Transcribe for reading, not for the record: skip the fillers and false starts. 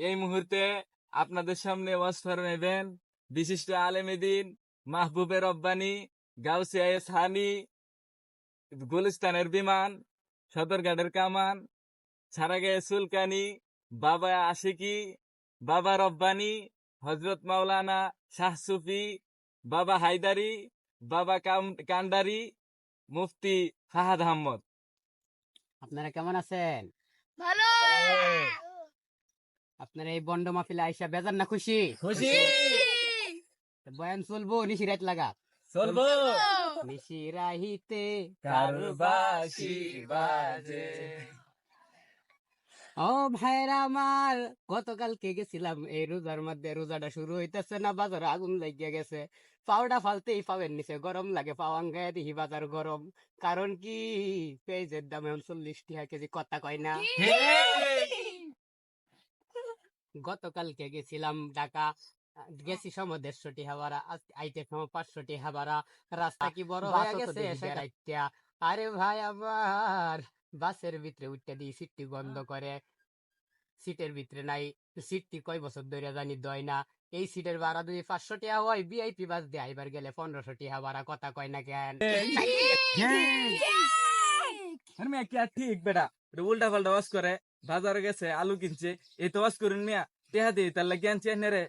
এই মুহূর্তে আপনাদের সামনে ওয়াজ ফরমাইবেন বিশিষ্ট আলেমে দ্বীন মাহবুবে রব্বানী গাউসিয়া এস হানি, গুলিস্তানের বিমান, সদরঘাটের কামান, ছাড়াগাঁয়ে সুলকানি, বাবা আশিকি, বাবা রব্বানী, হজরত মাওলানা শাহ সুফি, বাবা হায়দারি, বাবা কান্ডারি, মুফতি ফাহাদ আহমদ। আপনারা কেমন আছেন? ভালো। আপনারা এই বন্ড মাহফিলে আইসা বেজার না খুশি? খুশি বয়ান চলবো নিশি রাত লাগা? চলবো। নিশি রাহিতে কারবাসি বাজে। ও ভাইরা আমার, গতকালকে গেছিলাম এই রোজার মধ্যে, রোজাটা শুরু হইতেছে না, বাজারে আগুন লাগিয়ে গেছে। পাউডা ফালতেই পাবেন নিচে গরম লাগে, পাওয়ান গায়ে দেখি বাজার গরম। কারণ কি, পেঁয়াজের দাম এখন 40 টাকা কেজি, কথা কয় না। গতকালকে গেছিলাম ঢাকা, গেছি সময় 150 টাকা ভাড়া, আইতে সময় 500 টাকা ভাড়া। রাস্তা কি বড় হয়ে গেছে রাইত্যা। আরে ভাই আমার, বাসের ভিতরে উঠতে দিই, সিটটি বন্ধ করে, সিটের ভিতরে নাই। সিটটি কয় বছর ধরে জানি দয় না। এই সিটের ভাড়া যদি 500 টাকা হয়, ভিআইপি বাস দিয়ে আইবার গেলে 1500 টাকা ভাড়া, কথা কয় না কেন? ঠিক বেটা, উল্টা পাল্টা ওয়াজ করে, বাজারে গেছে আলু কিনছে, এই তো ওয়াজ করুন মিয়া, টেহা দিয়ে তার লাগে আনছে রে।